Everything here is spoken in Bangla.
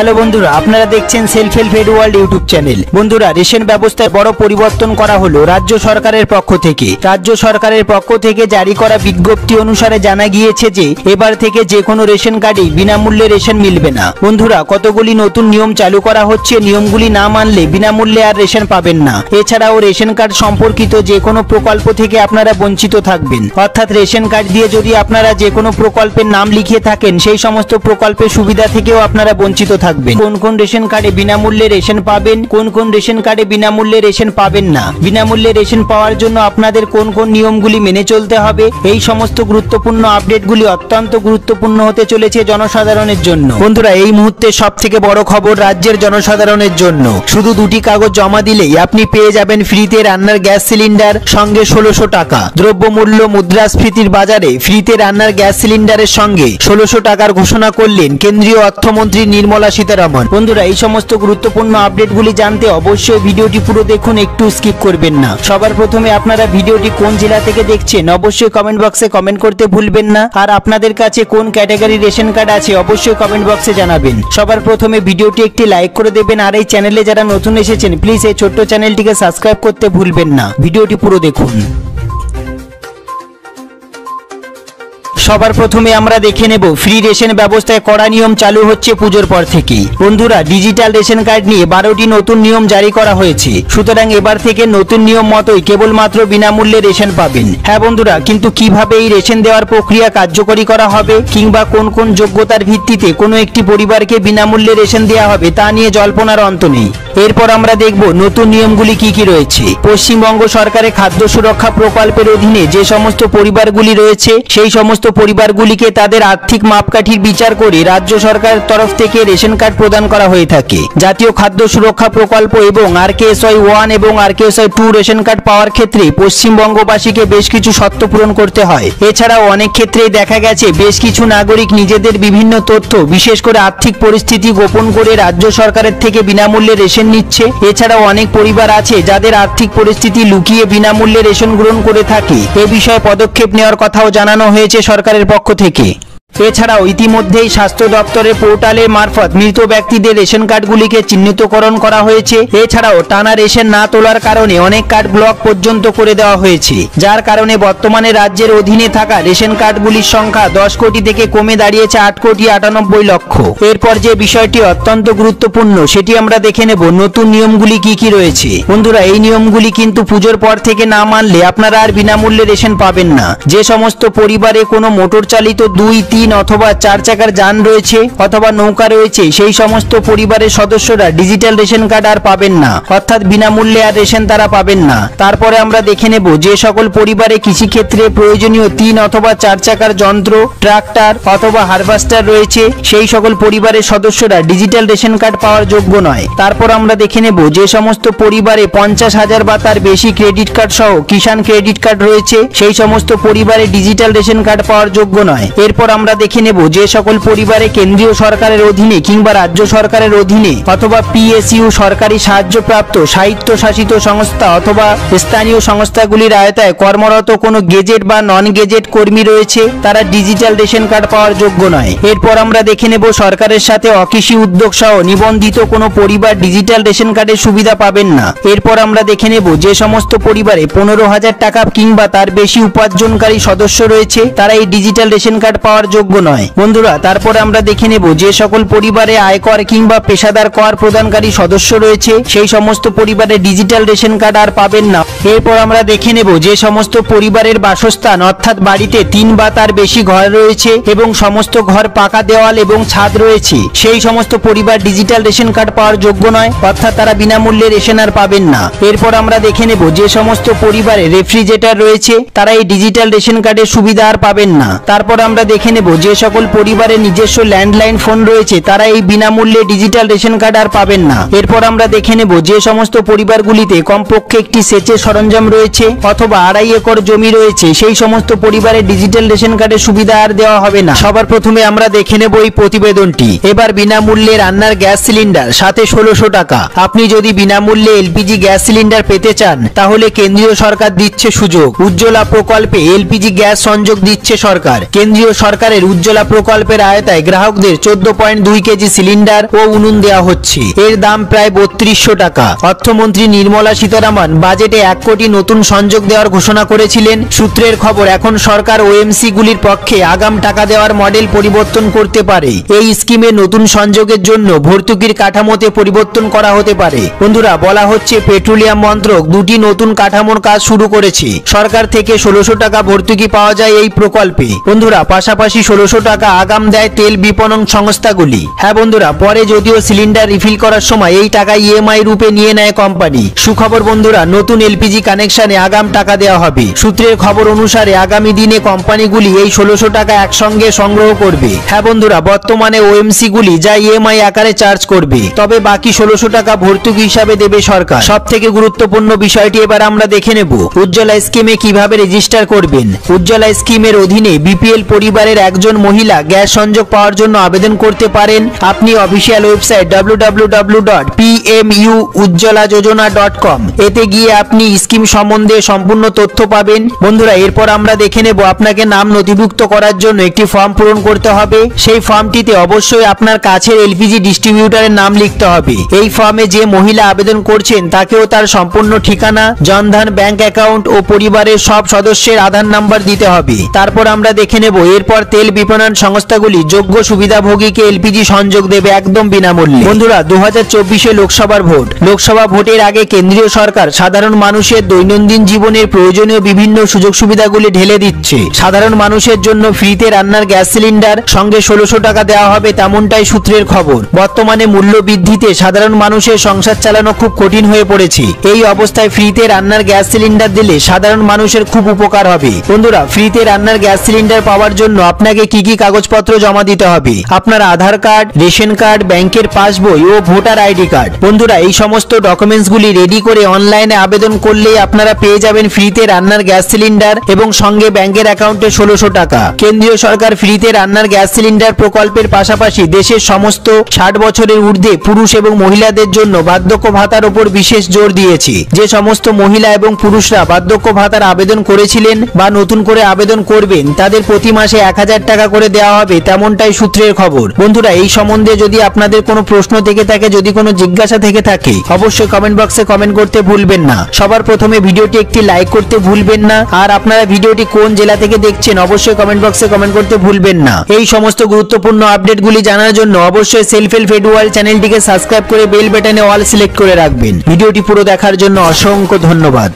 হ্যালো বন্ধুরা, আপনারা দেখছেন self help aid world YouTube channel. বন্ধুরা, রেশন ব্যবস্থায় বড় পরিবর্তন করা হলো রাজ্য সরকারের পক্ষ থেকে। রাজ্য সরকারের পক্ষ থেকে জারি করা বিজ্ঞপ্তি অনুসারে জানা গিয়েছে যে এবার থেকে যে কোনো রেশন কার্ডেই বিনামূল্যে রেশন মিলবে না। বন্ধুরা, কতগুলি নতুন নিয়ম চালু করা হচ্ছে। নিয়মগুলি না মানলে বিনামূল্যে আর রেশন পাবেন না। এছাড়াও রেশন কার্ড সম্পর্কিত যে কোনো প্রকল্প থেকে আপনারা বঞ্চিত থাকবেন। অর্থাৎ রেশন কার্ড দিয়ে যদি আপনারা যে কোনো প্রকল্পের নাম লিখিয়ে থাকেন, সেই সমস্ত প্রকল্পের সুবিধা থেকেও আপনারা বঞ্চিত থাকবেন। কোন কোন রেশন কার্ডে বিনামূল্যে রেশন পাবেন, কোন কোন রেশন কার্ডে বিনামূল্যে রেশন পাবেন না, বিনামূল্যে রেশন পাওয়ার জন্য আপনাদের কোন কোন নিয়মগুলি মেনে চলতে হবে, এই সমস্ত গুরুত্বপূর্ণ আপডেটগুলি অত্যন্ত গুরুত্বপূর্ণ হতে চলেছে জনসাধারণের জন্য। বন্ধুরা, এই মুহূর্তে সবথেকে বড় খবর রাজ্যের জনসাধারণের জন্য। শুধু দুটি কাগজ জমা দিলেই আপনি পেয়ে যাবেন ফ্রিতে রান্নার গ্যাস সিলিন্ডার, সঙ্গে 1600 টাকা। দ্রব্যমূল্য মুদ্রাস্ফীতির বাজারে ফ্রিতে রান্নার গ্যাস সিলিন্ডারের সঙ্গে 1600 টাকার ঘোষণা করলেন কেন্দ্রীয় অর্থমন্ত্রী নির্মলা সীতারামন। বন্ধুরা, এই সমস্ত গুরুত্বপূর্ণ আপডেটগুলি জানতে অবশ্যই ভিডিওটি পুরো দেখুন, একটু স্কিপ করবেন না। সবার প্রথমে আপনারা ভিডিওটি কোন জেলা থেকে দেখছেন অবশ্যই কমেন্ট বক্সে কমেন্ট করতে ভুলবেন না। আর আপনাদের কাছে কোন ক্যাটাগরি রেশন কার্ড আছে অবশ্যই কমেন্ট বক্সে জানাবেন। সবার প্রথমে ভিডিওটি একটি লাইক করে দেবেন। আর এই চ্যানেলে যারা নতুন এসেছেন প্লিজ এই ছোট্ট চ্যানেলটিকে সাবস্ক্রাইব করতে ভুলবেন না। ভিডিওটি পুরো দেখুন। সবার প্রথমে আমরা দেখে নেব ফ্রি রেশন ব্যবস্থায় কড়া নিয়ম চালু হচ্ছে পুজোর পর থেকেই। বন্ধুরা, ডিজিটাল রেশন কার্ড নিয়ে 12টি নতুন নিয়ম জারি করা হয়েছে। সুতরাং এবার থেকে নতুন নিয়ম মতোই কেবলমাত্র বিনামূল্যে রেশন পাবেন। হ্যাঁ বন্ধুরা, কিন্তু কিভাবে এই রেশন দেওয়ার প্রক্রিয়া কার্যকরী করা হবে কিংবা কোন কোন যোগ্যতার ভিত্তিতে কোনো একটি পরিবারকে বিনামূল্যে রেশন দেওয়া হবে তা নিয়ে জল্পনার অন্ত নেই। এরপর আমরা দেখব নতুন নিয়মগুলি কি কি রয়েছে। পশ্চিমবঙ্গ সরকারের খাদ্য সুরক্ষা প্রকল্পের অধীনে যে সমস্ত পরিবারগুলি রয়েছে সেই সমস্ত পরিবারগুলিকে তাদের আর্থিক মাপকাঠির বিচার করে রাজ্য সরকারের তরফ থেকে রেশন কার্ড প্রদান করা হয়ে থাকে। জাতীয় খাদ্য সুরক্ষা প্রকল্প এবং RKSY 1 এবং RKSY 2 রেশন কার্ড পাওয়ার ক্ষেত্রে পশ্চিমবঙ্গবাসীকে বেশ কিছু শর্ত পূরণ করতে হয়। এছাড়াও অনেক ক্ষেত্রেই দেখা গেছে বেশ কিছু নাগরিক নিজেদের বিভিন্ন তথ্য, বিশেষ করে আর্থিক পরিস্থিতি গোপন করে রাজ্য সরকারের থেকে বিনামূল্যে রেশন নিচ্ছে। এছাড়াও অনেক পরিবার আছে যাদের আর্থিক পরিস্থিতি লুকিয়ে বিনামূল্যে রেশন গ্রহণ করে থাকে। এ বিষয়ে পদক্ষেপ নেওয়ার কথাও জানানো হয়েছে সরকারের পক্ষ থেকে। এছাড়াও ইতিমধ্যেই স্বাস্থ্য দপ্তরের পোর্টালের মারফত মৃত ব্যক্তিদের রেশন কার্ডগুলিকে চিহ্নিতকরণ করা হয়েছে। এছাড়াও টানা রেশন না তোলার কারণে অনেক কার্ড ব্লক পর্যন্ত করে দেওয়া হয়েছে, যার কারণে বর্তমানে রাজ্যের অধীনে থাকা রেশন কার্ডগুলির সংখ্যা 10 কোটি থেকে কমে দাঁড়িয়েছে 8 কোটি 98 লক্ষ। এরপর যে বিষয়টি অত্যন্ত গুরুত্বপূর্ণ সেটি আমরা দেখে নেব নতুন নিয়মগুলি কি কি রয়েছে। বন্ধুরা, এই নিয়মগুলি কিন্তু পুজোর পর থেকে না মানলে আপনারা আর বিনামূল্যে রেশন পাবেন না। যে সমস্ত পরিবারে কোনো মোটর চালিত 2, 3 অথবা 4 চাকার যান রয়েছে অথবা নৌকা রয়েছে, সেই সমস্ত পরিবারের সদস্যরা ডিজিটাল রেশন কার্ড আর পাবেন না, অর্থাৎ বিনামূল্যে আর রেশন তারা পাবেন না। তারপরে আমরা দেখে নেব যে সকল পরিবারে কৃষিক্ষেত্রে প্রয়োজনীয় 3 অথবা 4 চাকার যন্ত্র, ট্রাক্টর অথবা হারভেস্টার রয়েছে, সেই সকল পরিবারের সদস্যরা ডিজিটাল রেশন কার্ড পাওয়ার যোগ্য নয়। তারপর আমরা দেখে নেব যে সমস্ত পরিবারে 50,000 বা তার বেশি ক্রেডিট কার্ড সহ কিষাণ ক্রেডিট কার্ড রয়েছে, সেই সমস্ত পরিবারে ডিজিটাল রেশন কার্ড পাওয়ার যোগ্য নয়। এরপর আমরা দেখে নেব যে সকল পরিবারে কেন্দ্রীয় সরকারের অধীনে কিংবা রাজ্য সরকারের অধীনে অথবা PSU সরকারি সাহায্যপ্রাপ্ত স্বায়ত্তশাসিত সংস্থা অথবা স্থানীয় সংস্থাগুলির আওতায় কর্মরত কোনো গেজেট বা নন গেজেট কর্মী রয়েছে, তারা ডিজিটাল রেশন কার্ড পাওয়ার যোগ্য নয়। এরপর আমরা দেখে নেব সরকারের সাথে অকৃষি উদ্যোগ সহ নিবন্ধিত কোনো পরিবার ডিজিটাল রেশন কার্ডের সুবিধা পাবেন না। এরপর আমরা দেখে নেব যে সমস্ত পরিবারে 15,000 টাকা কিংবা তার বেশি উপার্জনকারী সদস্য রয়েছে, তারা এই ডিজিটাল রেশন কার্ড পাওয়ার যোগ্য নয়। বন্ধুরা, তারপরে আমরা দেখে নেব যে সকল পরিবারে আয়কর কিংবা পেশাদার কর প্রদানকারী সদস্য রয়েছে, সেই সমস্ত পরিবারে ডিজিটাল রেশন কার্ড আর পাবেন না। এরপর আমরা দেখে নেব যে সমস্ত পরিবারের বাসস্থান অর্থাৎ বাড়িতে 3 বা তার বেশি ঘর রয়েছে এবং সমস্ত ঘর পাকা দেওয়াল এবং ছাদ রয়েছে, সেই সমস্ত পরিবার ডিজিটাল রেশন কার্ড পাওয়ার যোগ্য নয়, অর্থাৎ তারা বিনামূল্যে রেশন আর পাবেন না। এরপর আমরা দেখে নেব যে সমস্ত পরিবারে রেফ্রিজারেটর রয়েছে, তারা এই ডিজিটাল রেশন কার্ডের সুবিধা আর পাবেন না। তারপর আমরা দেখে নেব যে সকল পরিবারের নিজস্ব ল্যান্ডলাইন ফোন রয়েছে, তারা এই বিনামূল্যে ডিজিটাল রেশন কার্ড আর পাবেন না। এরপর আমরা দেখে নেব যে সমস্ত পরিবারগুলিতে কমপক্ষে একটি সেচের সরঞ্জাম রয়েছে অথবা 2.5 একর জমি রয়েছে, সেই সমস্ত পরিবারের ডিজিটাল রেশন কার্ডের সুবিধা আর দেওয়া হবে না। সবার প্রথমে আমরা দেখে নেব এই প্রতিবেদনটি। এবার বিনামূল্যে রান্নার গ্যাস সিলিন্ডার, সাথে 1600 টাকা। আপনি যদি বিনামূল্যে LPG গ্যাস সিলিন্ডার পেতে চান তাহলে কেন্দ্রীয় সরকার দিচ্ছে সুযোগ। উজ্জ্বলা প্রকল্পে LPG গ্যাস সংযোগ দিচ্ছে সরকার। কেন্দ্রীয় সরকারের সরকারের উজ্জ্বলা প্রকল্পের আওতায় গ্রাহকদের 14.2 কেজি সিলিন্ডার ও উনুন দেওয়া হচ্ছে। এর দাম প্রায় 3200 টাকা। অর্থমন্ত্রী নির্মলা সীতারামন বাজেটে 1 কোটি নতুন সংযোগ দেওয়ার ঘোষণা করেছিলেন। সূত্রের খবর, এখন সরকার ওএমসি গুলির পক্ষে আগাম টাকা দেওয়ার মডেল পরিবর্তন করতে পারে। এই স্কিমে নতুন সংযোগের জন্য ভর্তুকির কাঠামোতে পরিবর্তন করা হতে পারে। বন্ধুরা, বলা হচ্ছে পেট্রোলিয়াম মন্ত্রক 2টি নতুন কাঠামোর কাজ শুরু করেছে। সরকার থেকে 1600 টাকা ভর্তুকি পাওয়া যায় এই প্রকল্পে। বন্ধুরা, পাশাপাশি 1600 টাকা আগাম দেয় তেল বিপণন সংস্থাগুলি। হ্যাঁ বন্ধুরা, পরে যদিও সিলিন্ডার রিফিল করার সময় এই টাকা ইএমআই রূপে নিয়ে নেয় কোম্পানি। সুখবর বন্ধুরা, নতুন এলপিজি কানেকশনে আগাম টাকা দেওয়া হবে। সূত্রের খবর অনুসারে আগামী দিনে কোম্পানিগুলি এই 1600 টাকা একসঙ্গে সংগ্রহ করবে। হ্যাঁ বন্ধুরা, বর্তমানে ওএমসি গুলি যা ইএমআই আকারে চার্জ করবে, তবে বাকি 1600 টাকা ভর্তুকি হিসাবে দেবে সরকার। সব থেকে গুরুত্বপূর্ণ বিষয়টি এবার আমরা দেখে নেব, উজ্জ্বলা স্কিমে কিভাবে রেজিস্টার করবেন। উজ্জ্বলা স্কিমের অধীনে বিপিএল পরিবারের একজন মহিলা গ্যাস সংযোগ পাওয়ার জন্য আবেদন করতে পারেন। আপনি অফিসিয়াল ওয়েবসাইট www.pmujjolajojona.com এতে গিয়ে আপনি স্কিম সম্বন্ধে সম্পূর্ণ তথ্য পাবেন। বন্ধুরা, এরপর আমরা দেখে নেব আপনাকে নাম নথিভুক্ত করার জন্য একটি ফর্ম পূরণ করতে হবে। সেই ফর্মটিতে অবশ্যই আপনার কাছের এলপিজি ডিস্ট্রিবিউটরের নাম লিখতে হবে। এই ফর্মে যে মহিলা আবেদন করছেন তাকেও তার সম্পূর্ণ ঠিকানা, জনধন ব্যাংক অ্যাকাউন্ট ও পরিবারের সব সদস্যের আধার নাম্বার দিতে হবে। তারপর আমরা দেখে নেব এরপর তেল বিপণন সংস্থাগুলি যোগ্য সুবিধাভোগীকে এলপিজি সংযোগ দেবে একদম বিনামূল্যে। বন্ধুরা, 2024 লোকসভার ভোট। লোকসভা ভোটের আগে কেন্দ্রীয় সরকার সাধারণ মানুষের দৈনন্দিন জীবনের প্রয়োজনীয় বিভিন্ন সুযোগ সুবিধাগুলি ঢেলে দিচ্ছে। সাধারণ মানুষের জন্য ফ্রিতে রান্নার গ্যাস সিলিন্ডার, সঙ্গে 1600 টাকা দেওয়া হবে, তেমনটাই সূত্রের খবর। বর্তমানে মূল্য বৃদ্ধিতে সাধারণ মানুষের সংসার চালানো খুব কঠিন হয়ে পড়েছে। এই অবস্থায় ফ্রিতে রান্নার গ্যাস সিলিন্ডার দিলে সাধারণ মানুষের খুব উপকার হবে। বন্ধুরা, ফ্রিতে রান্নার গ্যাস সিলিন্ডার পাওয়ার জন্য আপনাকে কি কি কাগজপত্র জমা দিতে হবে? আপনার আধার কার্ড, রেশন কার্ড, ব্যাংকের পাসবই ও ভোটার আইডি কার্ড। বন্ধুরা, এই সমস্ত ডকুমেন্টসগুলি রেডি করে অনলাইনে আবেদন করলেই আপনারা পেয়ে যাবেন ফ্রিতে রান্নার গ্যাস সিলিন্ডার এবং সঙ্গে ব্যাংকের অ্যাকাউন্টে 1600 টাকা। কেন্দ্রীয় সরকার ফ্রিতে রান্নার গ্যাস সিলিন্ডার প্রকল্পের পাশাপাশি দেশের সমস্ত 60 বছরের ঊর্ধ্বে পুরুষ এবং মহিলাদের জন্য বার্ধক্য ভাতার উপর বিশেষ জোর দিয়েছে। যে সমস্ত মহিলা এবং পুরুষরা বার্ধক্য ভাতার আবেদন করেছিলেন বা নতুন করে আবেদন করবেন, তাদের প্রতি মাসে 1000 টাকা করে দেওয়া হবে, তেমনটাই সূত্রের খবর। বন্ধুরা, এই সম্বন্ধে যদি আপনাদের কোনো প্রশ্ন থেকে থাকে, যদি কোনো জিজ্ঞাসা থেকে থাকে, অবশ্যই কমেন্ট বক্সে কমেন্ট করতে ভুলবেন না। সবার প্রথমে ভিডিওটি একটি লাইক করতে ভুলবেন না। আর আপনারা ভিডিওটি কোন জেলা থেকে দেখছেন অবশ্যই কমেন্ট বক্সে কমেন্ট করতে ভুলবেন না। এই সমস্ত গুরুত্বপূর্ণ আপডেটগুলি জানার জন্য অবশ্যই সেলফ হেল্প এডু ওয়ার্ল্ড চ্যানেলটিকে সাবস্ক্রাইব করে বেল বাটনে অল সিলেক্ট করে রাখবেন। ভিডিওটি পুরো দেখার জন্য অসংখ্য ধন্যবাদ।